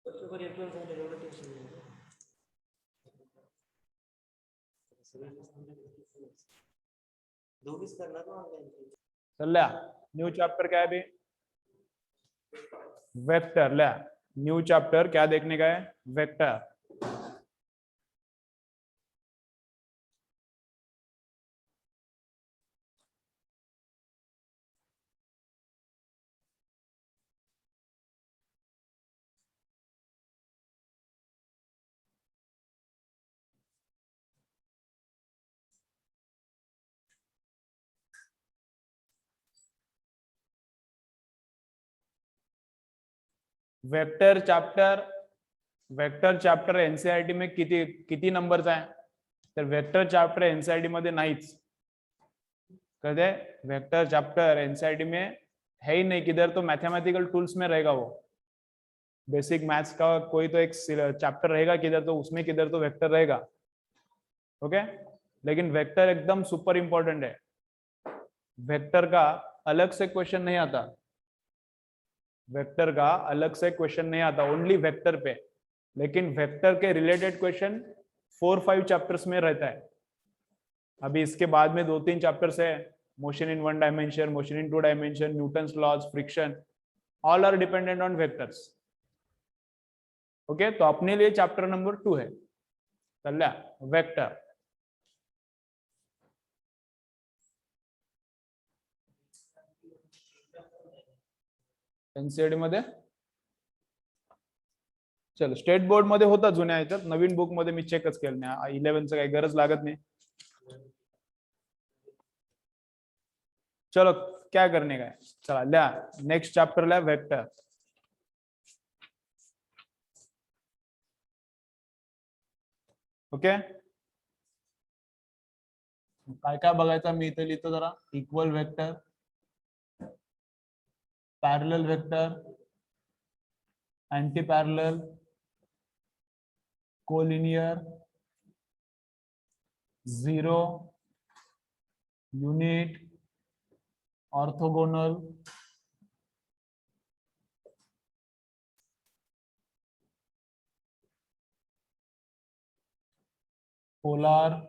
चल new chapter क्या है अभी? वेक्टर। ले न्यू चैप्टर क्या देखने का है? वेक्टर। वेक्टर चॅप्टर एनसीईआरटी में किती नंबरचा आहे? तर वेक्टर चॅप्टर एनसीईआरटी मध्ये नाहीच. कदे वेक्टर चैप्टर एनसीईआरटी में है ही नहीं. किधर तो मैथमेटिकल टूल्स में रहेगा वो. बेसिक मैथ्स का कोई तो एक चैप्टर रहेगा किधर, तो उसमें किधर तो वेक्टर रहेगा. ओके. लेकिन वेक्टर एकदम सुपर इंपॉर्टेंट है. वेक्टर का अलग से क्वेश्चन नहीं आता. वेक्टर का अलग से क्वेश्चन नहीं आता, ओनली वेक्टर पे. लेकिन वेक्टर के रिलेटेड क्वेश्चन 4-5 चैप्टर्स में रहता है. अभी इसके बाद में 2-3 चैप्टर्स है. Motion in 1 dimension, motion in 2 dimension, Newton's laws, friction, all are dependent on vectors. Okay. तो अपने लिए चैप्टर नंबर 2 है चल वेक्टर. एनसीईआरटी मध्ये चल स्टेट बोर्ड मध्ये होता जुन्या ह्याच्यात. नवीन बुक मध्ये मी चेकच केलं नाही. 11चं काही गरज लागत नाही. चलो क्या करने का है? चला लिया नेक्स्ट चैप्टर लिया वेक्टर. ओके. काय काय बघायचं मी इथे लिहितो जरा. Equal vector, parallel vector, anti parallel, collinear, zero, unit, orthogonal, polar,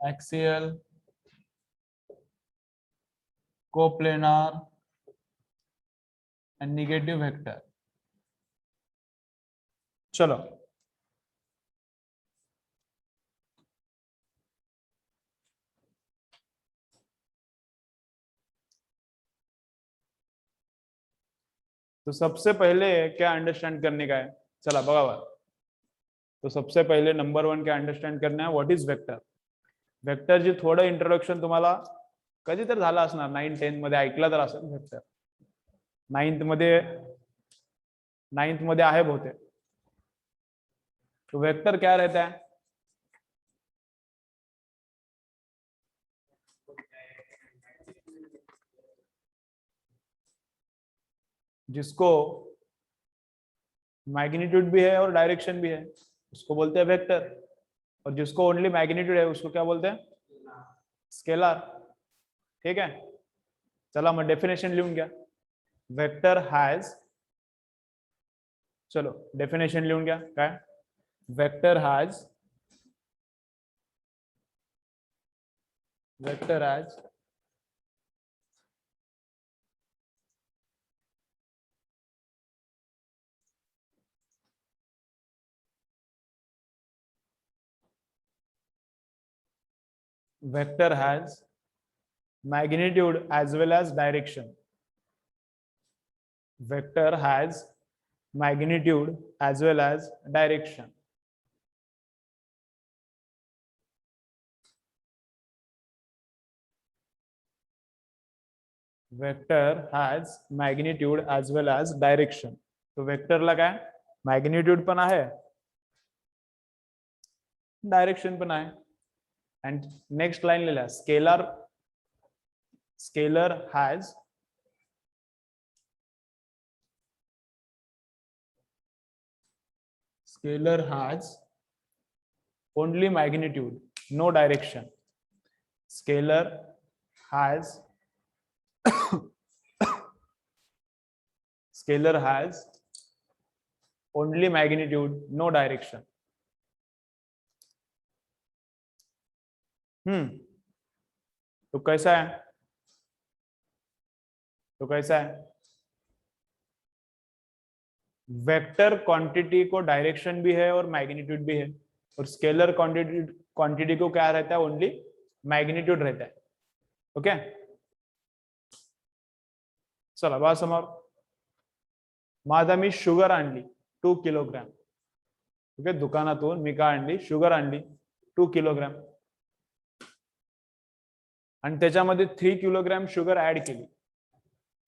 axial, coplanar and negative vector. चलो तो सबसे पहले क्या अंडरस्टैंड करने का है? चला बघा. तो सबसे पहले नंबर 1 क्या अंडरस्टैंड करना है? What is vector. वेक्टरची थोडं इंट्रोडक्शन तुम्हाला कधी तर झालं असणार. 9-10 मध्ये ऐकलं तर असेल वेक्टर. 9th मध्ये आहे बहुतेक. तो वेक्टर क्या रहता है? जिसको मैग्नीट्यूड भी है और डायरेक्शन भी है उसको बोलते हैं वेक्टर. और जिसको ओनली मैग्नीट्यूड है उसको क्या बोलते हैं? स्केलर. ठीक है. चला मैं डेफिनेशन लिहून घ्या. वेक्टर हैज, चलो डेफिनेशन लिहून घ्या. काय? Vector has magnitude as well as direction. Vector has magnitude as well as direction. Vector has magnitude as well as direction. तो वेक्टरला काय मॅग्निट्यूड पण आहे, डायरेक्शन पण आहे. and next line लिहिला scalar has only magnitude, no direction. Scalar has scalar has only magnitude, no direction. तो कैसा है? तो कैसा है? वेक्टर क्वांटिटी को डायरेक्शन भी है और मैग्नीट्यूड भी है, और स्केलर क्वांटिटी को क्या रहता है? ओनली मैग्नीट्यूड रहता है. ओके, चला बात समोर. माझा मी शुगर आणली 2 किलोग्रॅम. ओके, दुकानातून मी काय आणली? शुगर आणली 2 किलोग्रॅम, आणि त्याच्यामध्ये 3 किलोग्रॅम शुगर ऍड केली.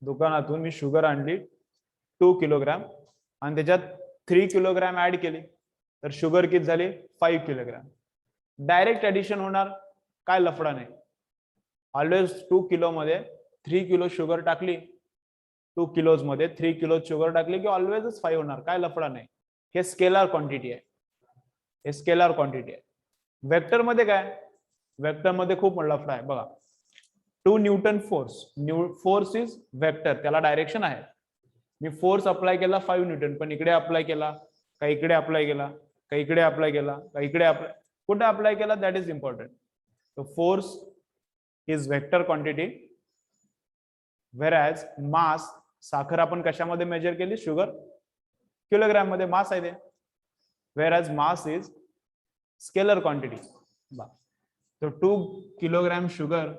दुकानातून मी शुगर आणली 2 किलोग्रॅम आणि त्याच्यात 3 किलोग्रॅम ऍड केली, तर शुगर किती झाली? 5 किलोग्रॅम. डायरेक्ट ऍडिशन होणार, काय लफडा नाही. ऑलवेज 2 किलो मध्ये 3 किलो शुगर टाकली, 2 किलोज मध्ये 3 किलो शुगर टाकली की ऑलवेजच 5 होणार, काय लफडा नाही. हे स्केलर क्वांटिटी आहे, हे स्केलर क्वांटिटी आहे. वेक्टर मध्ये काय? वेक्टर मध्ये खूप लफडा आहे बघा. 2 Newton force, force is vector, त्याला डायरेक्शन आहे. मी फोर्स अप्लाय केला 5 न्यूटन, पण इकडे अप्लाय केला का इकडे अप्लाय केला का इकडे अप्लाय केला का इकडे अप्लाय, कुठे अप्लाय केला that is important. So force is vector quantity, whereas mass, साखर आपण कशामध्ये मेजर केली? शुगर किलोग्राम मध्ये मास आहे ते. whereas mass is scalar quantity. तो 2 किलोग्राम शुगर,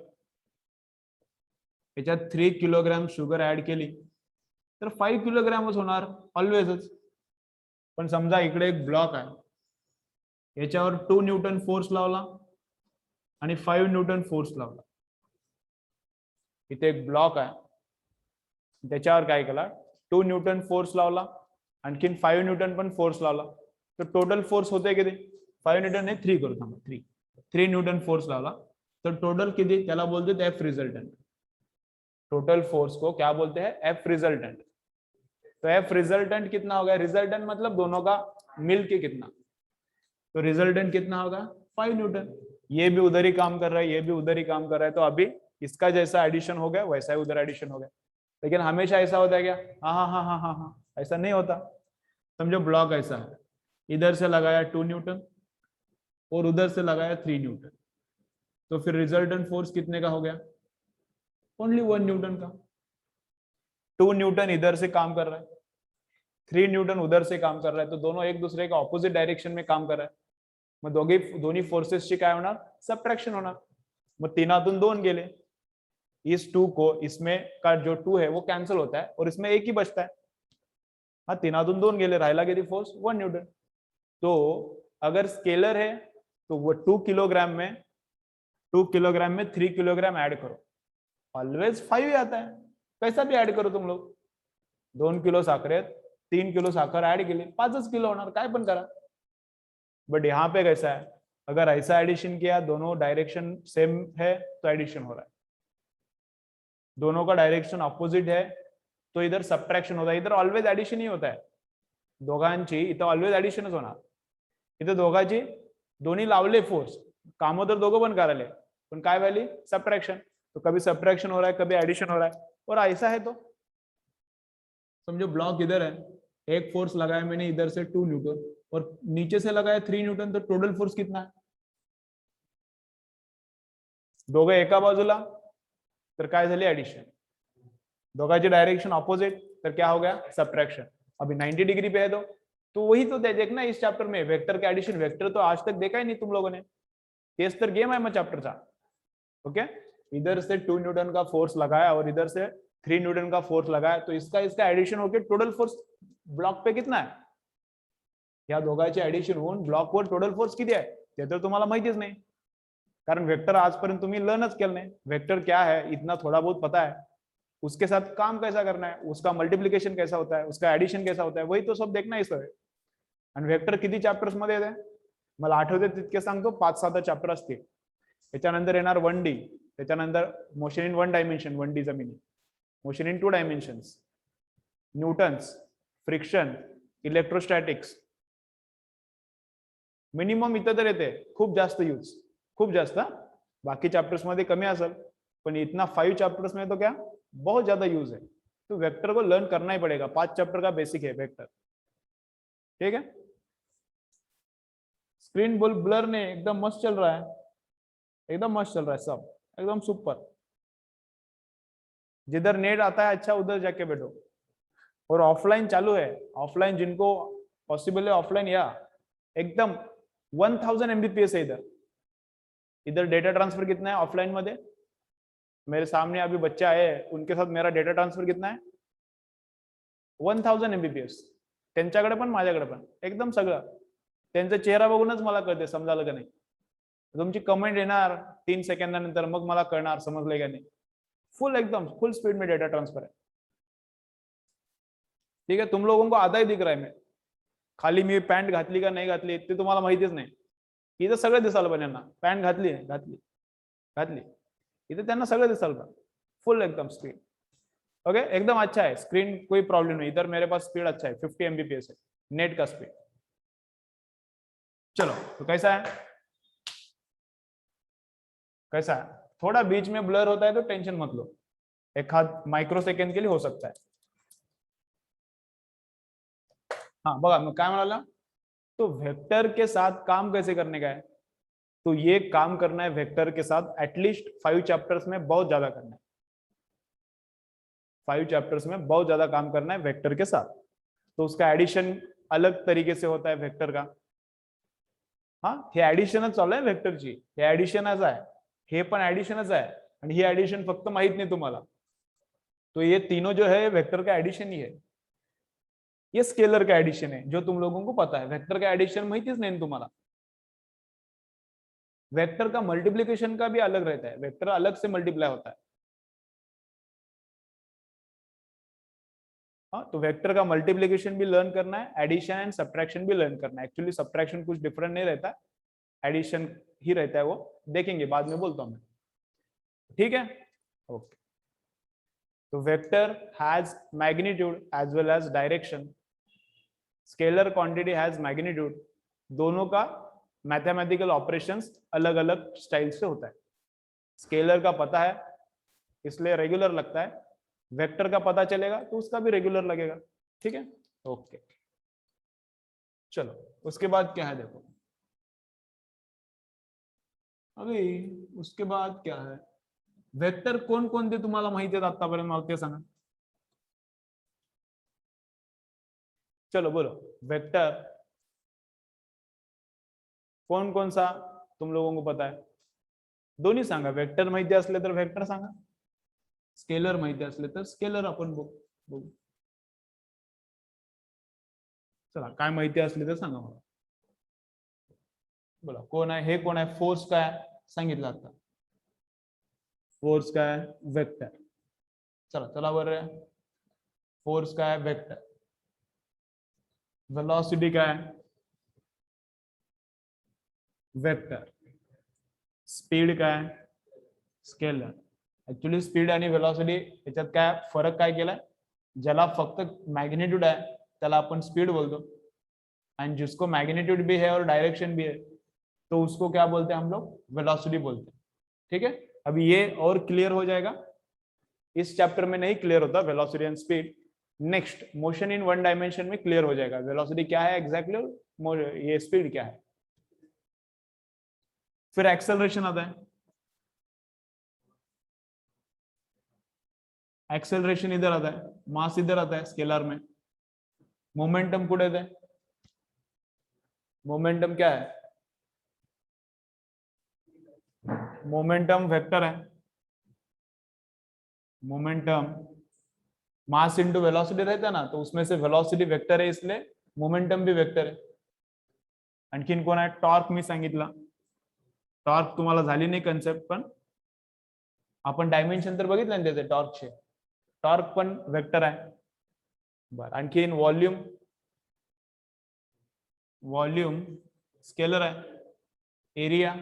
याच्यात 3 किलोग्राम शुगर ऍड केली तर 5 किलोग्रामच होणार ऑलवेजच. पण समजा इकडे एक ब्लॉक आहे, याच्यावर 2 न्यूटन फोर्स लावला आणि 5 न्यूटन फोर्स लावला. इथे एक ब्लॉक आहे, त्याच्यावर काय केला? 2 न्यूटन फोर्स लावला, आणखीन 5 न्यूटन पण फोर्स लावला, तर टोटल फोर्स होते किती? 5 न्यूटन ने 3 करू थांबा, 3 न्यूटन फोर्स लावला, तर टोटल किती? त्याला बोलते एफ रिजल्टेंट. टोटल फोर्स को क्या बोलते हैं? F resultant. तो एफ रिजल्टेंट कितना होगा? रिजल्टेंट मतलब दोनों का मिल के कितना, तो रिजल्टेंट कितना होगा? 5 न्यूटन. ये भी उधर ही काम कर रहा है, ये भी उधर ही काम कर रहा है, तो अभी इसका जैसा एडिशन हो गया वैसा ही उधर एडिशन हो गया. लेकिन हमेशा ऐसा होता है क्या? हाँ हाँ हाँ हाँ हाँ हाँ, ऐसा नहीं होता. समझो ब्लॉक ऐसा है, इधर से लगाया 2 न्यूटन और उधर से लगाया 3 न्यूटन, तो फिर रिजल्टेंट फोर्स कितने का हो गया? ओनली 1 न्यूटन का. 2 न्यूटन इधर से काम कर रहा है, 3 न्यूटन उधर से काम कर रहा है, तो दोनों एक दूसरे का ऑपोजिट डायरेक्शन में काम कर रहा है. मग दोन्ही फोर्सेसची काय होणार? सबट्रॅक्शन होणार. मग 3तून 2 गेले, इस 2 को इसमें का जो 2 है वो कैंसिल होता है और इसमें 1 ही बचता है. हाँ, 3तून 2 गेले, राहिला किती फोर्स? 1 न्यूटन. तो अगर स्केलर है तो वो 2 किलोग्राम में 3 किलोग्राम ऐड करो, ऑलवेज 5 ही आता है. कैसा भी ऐड करो तुम लोग. 2 किलो साखरेत 3 किलो साखर ऐड केली, 5च किलो होणार, काय पण करा. बट यहाँ पे कैसा है? अगर ऐसा एडिशन किया, दोनों डायरेक्शन सेम है तो एडिशन हो रहा है. दोनों का डायरेक्शन ऑपोजिट है तो इधर सबट्रैक्शन होता है. इधर ऑलवेज एडिशन ही होता है दोघांची, इथं ऑलवेज एडिशनच होणार. इथं दोघांची दोन्ही लावले फोर्स, काम तर दोघं पण करायले, पण काय व्हायली? सबट्रैक्शन. तो कभी सबट्रैक्शन हो रहा है, कभी एडिशन हो रहा है, और ऐसा है. तो समझो ब्लॉक इधर है, एक फोर्स लगाया मैंने इधर से 2 न्यूटन और नीचे से लगाया 3 न्यूटन, तो टोटल फोर्स कितना है? दोघं एका बाजूला तर काय झाली? एडिशन. दोघांची डायरेक्शन ऑपोजिट तर क्या हो गया? सबट्रैक्शन. अभी 90 डिग्री पे है तो वही तो देखना इस चैप्टर में, वेक्टर का एडिशन. वेक्टर तो आज तक देखा ही नहीं तुम लोगों ने, केस तर गेम है मैं चैप्टर का. ओके, इधर से 2 न्यूटन का फोर्स लगाया और इधर से 3 न्यूटन का फोर्स लगाया, तो इसका एडिशन होके टोटल फोर्स ब्लॉक पे कितना है? या दोघांचे एडिशन होऊन ब्लॉकवर टोटल फोर्स किती आहे ते तर तुम्हाला माहितीच नाही, कारण वेक्टर आजपर्यंत तुम्ही लर्नच केलं नाही. वेक्टर क्या है इतना थोड़ा बहुत पता है, उसके साथ काम कैसा करना है, उसका मल्टीप्लिकेशन कैसा होता है, उसका एडिशन कैसा होता है, वही तो सब देखना इस. आणि वेक्टर किती चॅप्टर्स मध्ये येते? मला आठवते तितके सांगतो, 5-7 चॅप्टर असतील. त्याच्यानंतर येणार 1D, त्याच्यानंतर मोशन इन 1 डायमेन्शन, 1D जमिनी, motion in 2 dimensions, Newton's, friction, electrostatics. Minimum इथं तर येते, खूप जास्त यूज, खूप जास्त. बाकी चॅप्टर्स मध्ये कमी असेल, पण इतना 5 चैप्टर्स में तो क्या बहुत ज्यादा यूज है, तो वेक्टर को लर्न करना ही पड़ेगा, 5 चैप्टर का बेसिक है वेक्टर। ठीक है, स्क्रीन बोल ब्लर नहीं, एकदम मस्त चल रहा है, एकदम मस्त चल रहा है सब, एकदम सुपर। जिधर नेट आता है अच्छा उधर जाके बैठो। और ऑफलाइन चालू है, ऑफलाइन जिनको पॉसिबल है ऑफलाइन, या एकदम 1000 MBPS है इधर। इधर डेटा ट्रांसफर कितना है ऑफलाइन मध्ये, मेरे सामने अभी बच्चा है, उनके साथ मेरा डेटा ट्रांसफर कितना है 1000 MBPS। त्यांच्याकडे पण माझ्याकडे पण एकदम सगळं, त्यांचा चेहरा बघूनच मला कळते समजालं का नाही। तुमची कमेंट येणार 3 सेकंदानंतर, मग मला कळणार समजलंय का नाही। फुल एकदम फुल स्पीड में डेटा ट्रांसफर है। ठीक है, तुम लोगों को आधा ही दिख रहा है, मैं खाली मी पॅन्ट घातली का नाही घातली ते तुम्हाला माहितीच नाही। इथं सगळं दिसायला पण यांना, पॅन्ट घातली घातली घातली, इथे त्यांना सगळं दिसायला पण, फुल एकदम स्पीड। ओके, एकदम अच्छा है स्क्रीन, कोई प्रॉब्लम नहीं। इधर मेरे पास स्पीड अच्छा है, 50 MBPS है नेट का स्पीड। चलो, तो कैसा है, कैसा है? थोड़ा बीच में ब्लर होता है तो टेंशन मत लो, एक आध माइक्रो सेकंड के लिए हो सकता है। हाँ बघा मैं काय म्हणाला, तो वेक्टर के साथ काम कैसे करने का है, तो ये काम करना है वेक्टर के साथ एटलीस्ट 5 चैप्टर्स में, बहुत ज्यादा करना है 5 चैप्टर्स में, बहुत ज्यादा काम करना है वेक्टर के साथ। तो उसका एडिशन अलग तरीके से होता है वेक्टर का। हाँ, हे ऍडिशनच चालू आहे वेक्टरची, हे ऍडिशनच आहे, हे पण ऍडिशनच आहे, आणि ही ऍडिशन फक्त माहित नाही तुम्हाला। तो ये तीनों जो है वेक्टर का एडिशन ही है, ये स्केलर का एडिशन है जो तुम लोगों को पता है। वेक्टर का एडिशन माहितीच नहीं तुम्हाला। वेक्टर का मल्टीप्लिकेशन का भी अलग रहता है, वेक्टर अलग से मल्टीप्लाई होता है। हाँ, तो वेक्टर का मल्टीप्लिकेशन भी लर्न करना है, एडिशन एंड सब्ट्रैक्शन भी लर्न करना है। एक्चुअली सब्ट्रैक्शन कुछ डिफरेंट नहीं रहता, एडिशन ही रहता है, वो देखेंगे बाद में, बोलता हूं मैं। ठीक है, ओके। तो vector has magnitude as well as direction, scalar quantity has magnitude, दोनों का मैथमेटिकल ऑपरेशंस अलग अलग स्टाइल से होता है। स्केलर का पता है इसलिए रेगुलर लगता है, वेक्टर का पता चलेगा तो उसका भी रेगुलर लगेगा। ठीक है, ओके। चलो उसके बाद क्या है देखो, अभी उसके बाद क्या है, वेक्टर कोण कोणते तुम्हाला माहिती आहेत आतापर्यंत, मला ते सांगा। चलो बोलो, वेक्टर कौन कौन सा तुम लोगों को पता है, दोन्ही सांगा। वेक्टर माहिती असले तर वेक्टर सांगा, स्केलर माहिती असले तर स्केलर आपण बघू। चला, काय माहिती असली तर सांगा मला। बोला कोण आहे, हे कोण आहे, फोर्स काय सांगितलं आता, फोर्स काय वेक्टर। चला चला बरं, फोर्स काय वेक्टर, वेलोसिटी काय वेक्टर, स्पीड काय स्केलर। ऍक्च्युली स्पीड आणि वेलोसिटी याच्यात काय फरक काय केलाय, ज्याला फक्त मैग्नीट्यूड है त्याला अपन स्पीड बोलते, एंड जिसको मैग्नीट्यूड भी है और डायरेक्शन भी है तो उसको क्या बोलते हैं हम लोग, वेलोसिटी बोलते हैं। ठीक है, अभी ये और क्लियर हो जाएगा, इस चैप्टर में नहीं क्लियर होता velocity and speed, next motion in one dimension में क्लियर हो जाएगा वेलोसिटी क्या है एग्जैक्टली, ये स्पीड क्या है। फिर एक्सेलरेशन आता है, एक्सेलरेशन इधर आता है, मास इधर आता है स्केलर में, मोमेंटम कुठे है, मोमेंटम क्या है, मोमेंटम वेक्टर है, मोमेंटम मास इंटू वेलोसिटी रहता है ना, तो उसमें से वेलोसिटी वेक्टर है इसलिए मोमेंटम भी वेक्टर है। आणखीन कोण आहे, टॉर्क मी सांगितला, टॉर्क तुम्हाला झाली नाही कन्सेप्ट, पण आपण डायमेन्शन तर बघितलं ना त्याचे टॉर्कचे, टॉर्क पण वेक्टर आहे। बरं, आणखीन व्हॉल्यूम, व्हॉल्यूम स्केलर आहे, एरिया,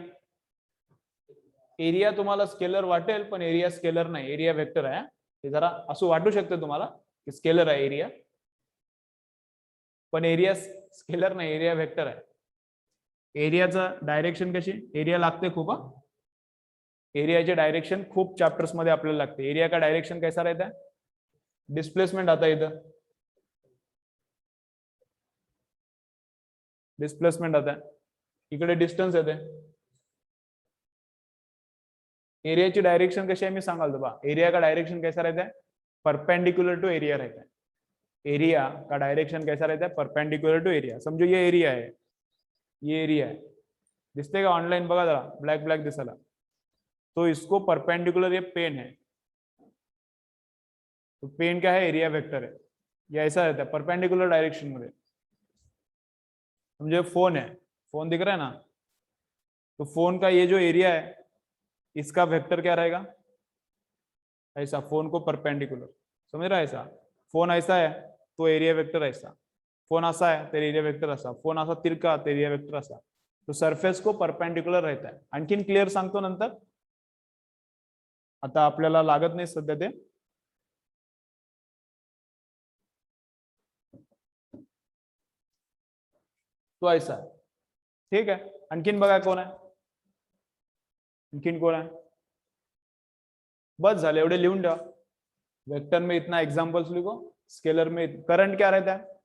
एरिया तुम्हाला स्केलर वाटेल पण एरिया स्केलर नाही, एरिया वेक्टर आहे। हे जरा असं वाटू शकतं तुम्हाला की स्केलर आहे एरिया, पण एरिया स्केलर नाही, एरिया वेक्टर आहे। एरियाचा डायरेक्शन कशी, एरिया लागते खूप, एरियाचे डायरेक्शन खूप चैप्टर्स मध्ये आपल्याला लागते. एरिया का डायरेक्शन कैसा रहता है? डिस्प्लेसमेंट आता है इधर, डिस्प्लेसमेंट आता है, इकडे डिस्टन्स येते. एरियाची डायरेक्शन कशी आहे मी सांगाल बा. एरिया का डायरेक्शन कैसा रहता है? परपेंडिकुलर टू एरिया रहता है. एरिया का डायरेक्शन कैसा रहता है? Perpendicular to area. समझो ये एरिया है, ये एरिया है, दिसते का ऑनलाइन बघा जरा, ब्लॅक ब्लॅक दिसायला. तो इसको परपेंडिकुलर ये पेन है, तो पेन क्या है? एरिया वेक्टर है. ये ऐसा रहता है परपेंडिकुलर डायरेक्शन मध्ये. समझो फोन है, फोन दिख रहा है ना, तो फोन का ये जो एरिया है इसका वेक्टर क्या रहेगा? ऐसा, फोन को परपेंडिकुलर. समझ रहा है? ऐसा फोन ऐसा है तो एरिया वेक्टर ऐसा, फोन असा है तो एरिया वेक्टर असा, फोन असा तिरका तो एरिया वेक्टर असा. तो सरफेस को परपेंडिकुलर रहता है. आणखीन क्लिअर सांगतो नंतर, आता आपल्याला लागत नाही सध्या ते. तो ऐसा है. ठीक है, आणखीन बघा कोण आहे, आणखीन कोण आहे? बस झाले, एवढे लिहून ठेवा. वेक्टर में इतना एग्जांपल्स लिखो. स्केलर में करंट क्या रहता है?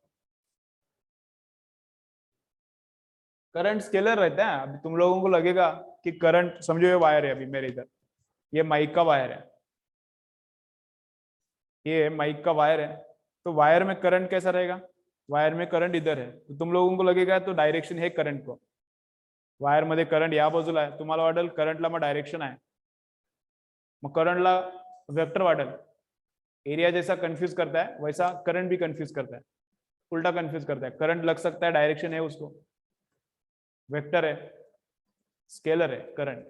करंट स्केलर रहता है. अभी तुम लोगों को लगेगा कि करंट, समझो ये वायर है अभी मेरे इधर, ये माइक का वायर है, ये माइक का वायर है, तो वायर में करंट कैसा रहेगा? वायर में करंट इधर है, तो तुम लोगों को लगेगा तो डायरेक्शन है करंट को. वायर मध्ये करंट या बाजूला आहे, तुम्हाला वाटेल करंटला मग डायरेक्शन आहे, मग करंटला वेक्टर वाटेल. एरिया जैसा कंफ्यूज करता है वैसा करंट भी कंफ्यूज करता है, उल्टा कंफ्यूज करता है. करंट लग सकता है डायरेक्शन है उसको, वेक्टर है, स्केलर है करंट.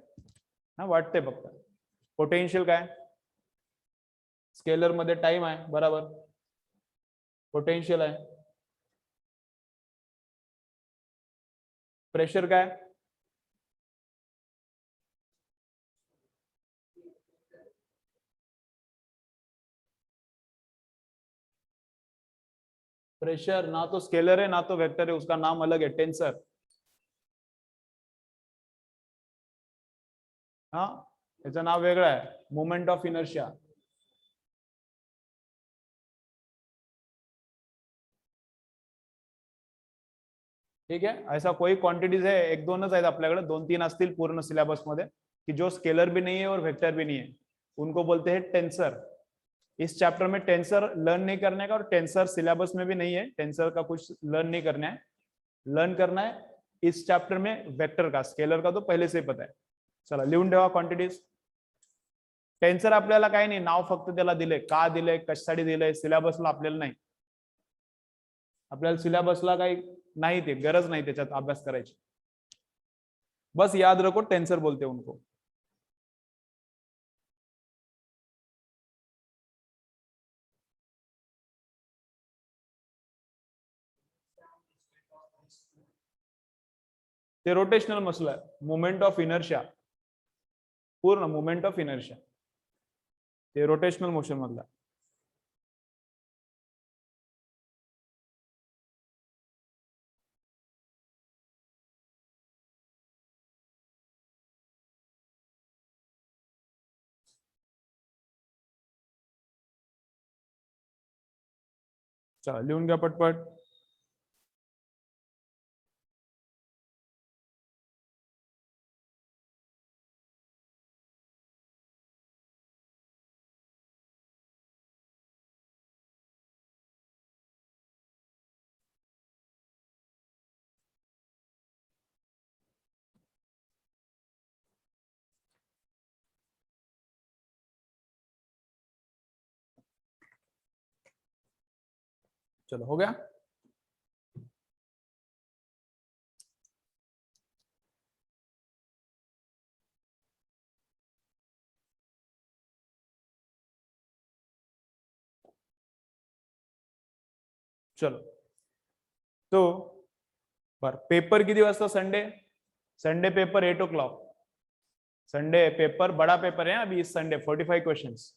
हा वाटते फक्त. पोटेन्शियल काय? स्केलर मध्ये टाइम आहे, बराबर. पोटेन्शियल आहे. प्रेशर काय? प्रेशर ना तो स्केलर है ना तो वेक्टर है, उसका नाम अलग है, टेंसर. हाँ, याचं नाव वेगळं आहे, मोमेंट ऑफ इनर्शिया. ठीक है, ऐसा कोई क्वांटिटीज है, एक दोनच आहेत आपल्याकडे, दोन तीन असतील पूर्ण सिलेबस मध्ये, कि जो स्केलर भी नहीं है और वेक्टर भी नहीं है, उनको बोलते हैं टेंसर. इस चैप्टर में टेंसर लर्न नहीं करने का, और टेंसर सिलेबस में भी नहीं है, टेंसर का कुछ लर्न नहीं करना है. लर्न करना है इस चैप्टर में वेक्टर का. स्केलर का तो पहले से ही पता है. चला लिहून ठेवा क्वांटिटीज. टेंसर आपल्याला काही नाही, नाव फक्त त्याला दिले, का दिले, कशासाठी दिले, सिलेबसला आपल्याला नाही. आपल्याला सिलेबसला काही नहीं थे, गरज नहीं त्याच्यात अभ्यास करायची. बस याद रखो टेंसर बोलते उनको. ते रोटेशनल मसला है, मोमेंट ऑफ इनर्शिया, पूर्ण मोमेंट ऑफ इनर्शिया ते रोटेशनल मोशन मधला. चला लिहून घ्या पटपट. चलो हो गया. चलो तो पर पेपर किती वाजता? Sunday. Sunday paper 8 o'clock. Sunday paper बड़ा पेपर है अभी इस संडे, 45 क्वेश्चंस.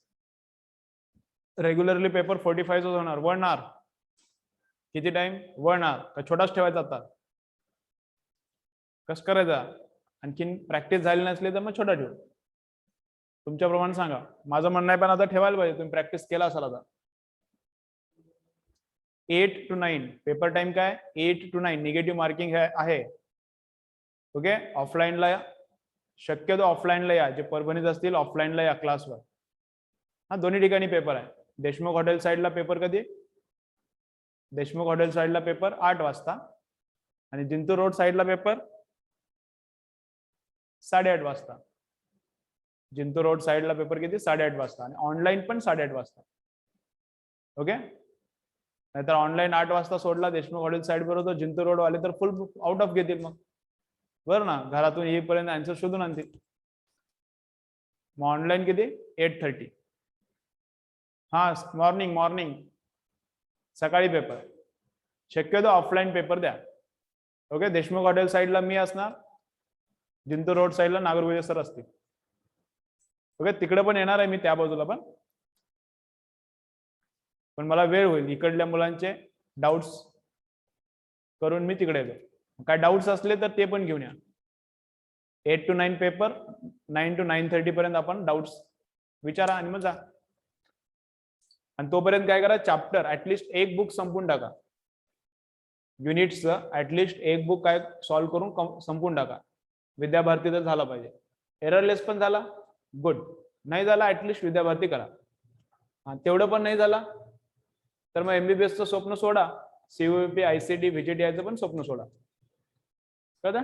रेग्युलरली पेपर 45 होणार. 1 hour. किती टाइम? 1 hour. का छोटाच ठेवायचा आता? कसं करायचा? आणखीन प्रॅक्टिस झाली नसली तर मग छोटा ठेवू. तुमच्याप्रमाणे सांगा. माझं म्हणणं आहे पण आता ठेवायला पाहिजे, तुम्ही प्रॅक्टिस केला असाल आता. 8 to 9 पेपर टाइम काय 8 to 9 निगेटिव्ह मार्किंग आहे. ओके, ऑफलाईनला या, शक्यतो ऑफलाईनला या, जे परभणीत असतील ऑफलाईनला या क्लासवर. हा दोन्ही ठिकाणी पेपर आहे. देशमुख हॉटेल साईडला पेपर कधी, देशमुख हॉटेल साईडला पेपर 8 वाजता आणि जिंतूर रोड साईडला पेपर 8:30 वाजता. जिंतूर रोड साईडला पेपर किती 8:30 वाजता आणि ऑनलाईन पण 8:30 वाजता. ओके, नाहीतर ऑनलाईन 8 वाजता सोडला देशमुख हॉटेल साईड बरोबर, जिंतूर रोड वाले तर फुल आउट ऑफ घेतील मग, बरं ना, घरातून येईपर्यंत आन्सर शोधून आणतील. मग ऑनलाईन किती 8:30. हा मॉर्निंग सकाळी पेपर, शक्यतो ऑफलाईन पेपर द्या. ओके, देशमुख हॉटेल साईडला मी असणार, जिंतूर रोड साईडला नागरगोजे सर असतील. ओके, तिकडे पण येणार आहे मी त्या बाजूला पण मला वेळ होईल, इकडल्या मुलांचे डाऊट्स करून मी तिकडे येतो. काय डाऊट्स असले तर ते पण घेऊन या. 8 to 9 पेपर, 9 to 9:30 पर्यंत आपण डाऊट्स विचारा आणि मग जा. आणि तोपर्यंत काय करा, चॅप्टर ऍटलिस्ट एक बुक संपून टाका. युनिट्सचं ऍटलिस्ट एक बुक काय सॉल्व्ह करून संपून टाका. विद्याभारती तर झाला पाहिजे. एररलेस पण झाला गुड, नाही झाला ऍटलिस्ट विद्याभारती करा. तेवढं पण नाही झाला तर मग MBBSचं स्वप्न सोडा, CUEP ICT VGTIचं पण स्वप्न सोडा. कळतं?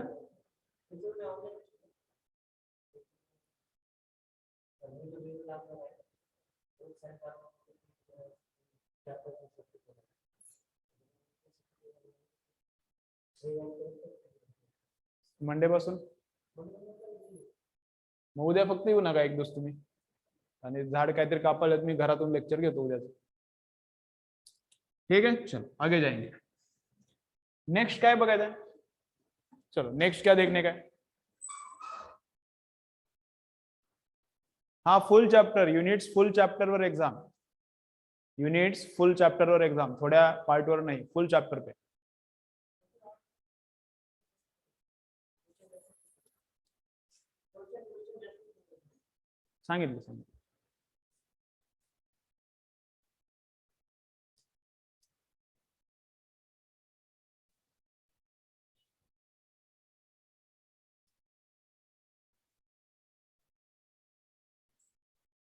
मंडे पासून मग उद्या फक्त येऊ नका एक दिवस तुम्ही, आणि झाड काहीतरी कापायला मी घरातून लेक्चर घेतो उद्याच. ठीक है, चलो आगे जाएंगे. नेक्स्ट क्या बघायचं है, चलो नेक्स्ट क्या देखने का है. हाँ full chapter, units full chapter वर एग्जाम, युनिट्स फुल चॅप्टर वर एग्जाम, थोड्या पार्ट वर नाही, फुल चॅप्टर पे. सांगितलं.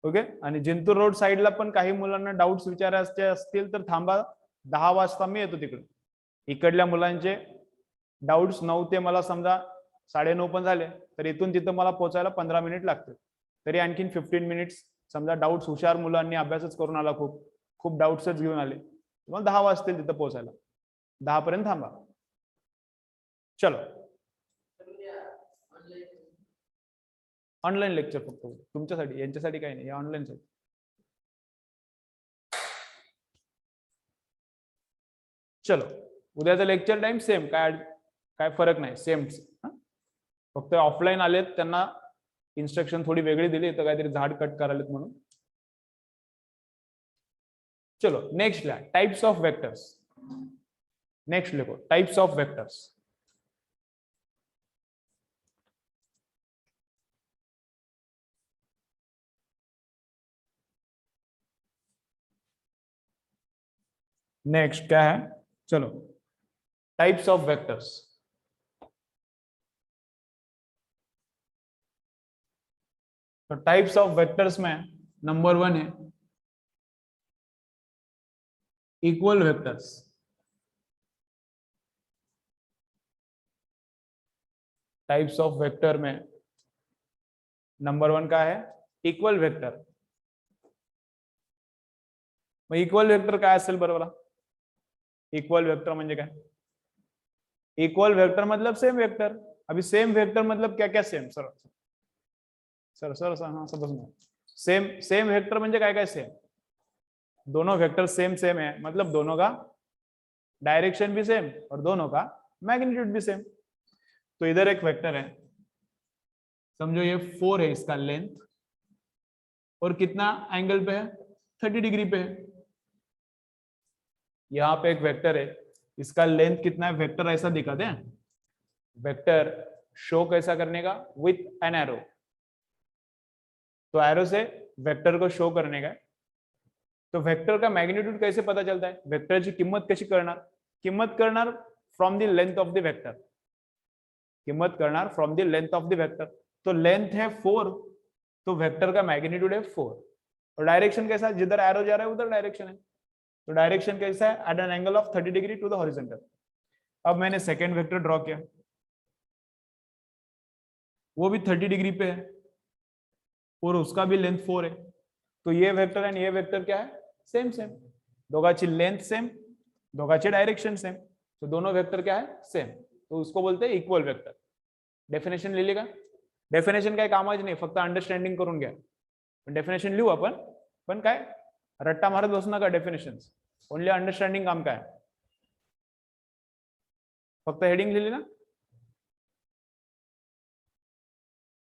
ओके, आणि जिंतूर रोड साईडला पण काही मुलांना डाऊट्स विचारायचे असतील तर थांबा, 10 वाजता मी येतो तिकडे. इकडल्या मुलांचे डाऊट्स 9 ते मला समजा 9:30 पण झाले तर इथून तिथं मला पोहोचायला 15 मिनिट लागते. तरी आणखीन 15 मिनिट्स समजा डाऊट्स, हुशार मुलांनी अभ्यासच करून आला, खूप डाऊट्सच घेऊन आले, तुम्हाला 10 वाजतील तिथं पोहोचायला. 10 पर्यंत थांबा. चलो, ऑनलाईन लेक्चर फक्त तुमच्यासाठी, यांच्यासाठी काही नाही, ऑनलाईन साठी. चलो, उद्याचा लेक्चर टाइम सेम, काय फरक नाही, सेम. फक्त ऑफलाईन आलेत त्यांना इन्स्ट्रक्शन थोडी वेगळी दिली, तर काहीतरी झाड कट करायलेत म्हणून. चलो नेक्स्ट ला टाइप्स ऑफ वेक्टर्स. नेक्स्ट लिखो टाइप्स ऑफ वेक्टर्स. नेक्स्ट क्या है, चलो टाइप्स ऑफ वेक्टर्स. तो टाइप्स ऑफ वेक्टर्स में नंबर 1 है equal vectors. Types of vector में नंबर 1 का है इक्वल वेक्टर. मग इक्वल वेक्टर काय असेल बरोबर. इक्वल वेक्टर म्हणजे काय, इक्वल वेक्टर मतलब सेम वेक्टर. अभी सेम वेक्टर मतलब क्या क्या सेम, सर हाँ समझ. सेम वेक्टर म्हणजे काय काय सेम, दोनों वेक्टर सेम है, मतलब दोनों का डायरेक्शन भी सेम और दोनों का मैग्नीट्यूड भी सेम. तो इधर एक वेक्टर है, समझो ये 4 है इसका लेंथ, और कितना एंगल पे है 30 डिग्री पे है. यहाँ पे एक वेक्टर है, इसका लेंथ कितना है, वेक्टर ऐसा दिखाते हैं. वेक्टर शो कैसा करने का, विथ एन एरो. तो एरो से वेक्टर को शो करणे का आहे. तो वेक्टर का मॅग्निट्यूड कैसे पता चलता है, वेक्टरची किंमत कशी करणार, किंमत करणार from the length of the vector, किंमत करणार from the length of the vector. तो लेंथ है 4, तो वेक्टर का मैग्नीट्यूड है 4. और डायरेक्शन कैसा है, जिधर एरो जा रहा है उधर डायरेक्शन है. तो डायरेक्शन कैसा है, at an angle of 30 degree to the horizontal. अब मैंने सेकेंड वेक्टर ड्रॉ किया, वो भी 30 डिग्री पे है और उसका भी लेंथ 4 है. तो ये वेक्टर एंड ये वेक्टर क्या है, सेम सेम. दोघांची लेंथ सेम, दोघांचे डायरेक्शन सेम, तो दोनों वेक्टर क्या है, सेम. तो उसको बोलते हैं इक्वल वेक्टर. डेफिनेशन लिहिली का, डेफिनेशन काय कामाची नाही, फक्त अंडरस्टँडिंग करून घ्या. डेफिनेशन लिहू आपण, पण काय रट्टा मारत बसू नका डेफिनेशन, ओनली अंडरस्टँडिंग काम काय. फक्त हेडिंग लिहिली ना,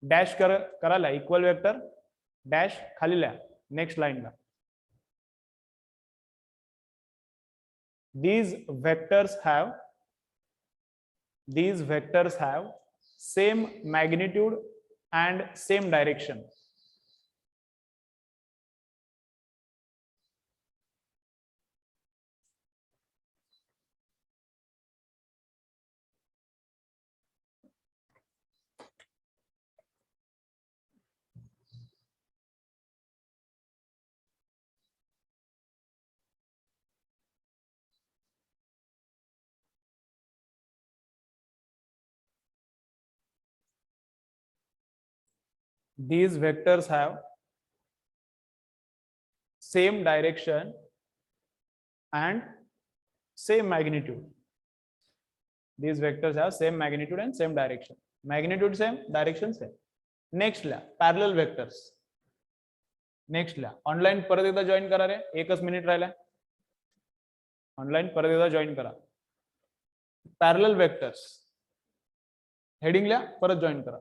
डॅश करायला इक्वल वेक्टर डॅश खाली लिहा नेक्स्ट लाईनला. these vectors have same magnitude and same direction. These vectors have same direction and same magnitude. These vectors have same magnitude and same direction. Magnitude same, direction same. Next La parallel vectors. Next La online परत एकदा join करा रे, 1 minute राहिला. Online परत एकदा join करा. Parallel vectors heading ला परत join करा.